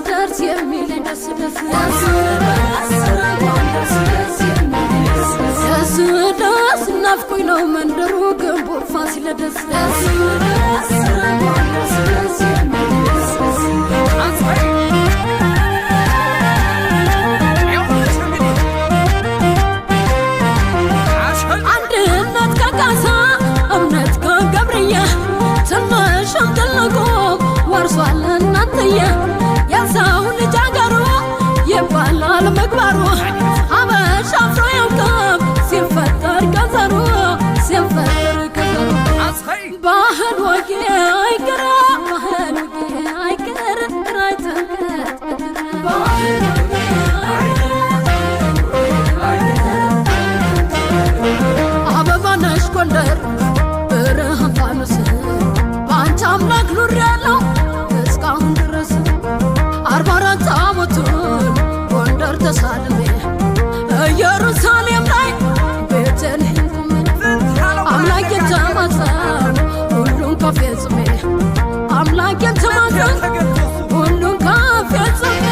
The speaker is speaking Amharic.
ደርስ የሚል ደስ ደስ ደስ ናፍቆኝ ነው መንደሩ ግንቡ ፋሲለደስ አንድነት ከካሳ እምነት ከገብርዬ ትንሽም ትልቁም ወርሷል እናንተዬ የሰው ልጅ አገሩ ይባላል ምግባሩ ሀበሻ አፍሮ ያውቅም ሲፈጠር ከዘሩ ሲፈጠር ከዘሩ ባህል ወጌ አይቀር ባህል ወጌ አይቀር ራይተንከት አበባ ነሽ ጎንደር ብርሃን ፋኖስ በአንቺ አምላክ ኑሬያለሁ እስካሁን ድረስ 44 ዓመቱን ጎንደር ተሳልሜ ኢየሩሳሌም ላይ ቤተልሔም ቆሜ አምላኬን ተማጸን ሁሉን ከፍ ፈጽሜ አምላኬን ተማጸን ሁሉን ከፍ ፈጽሜ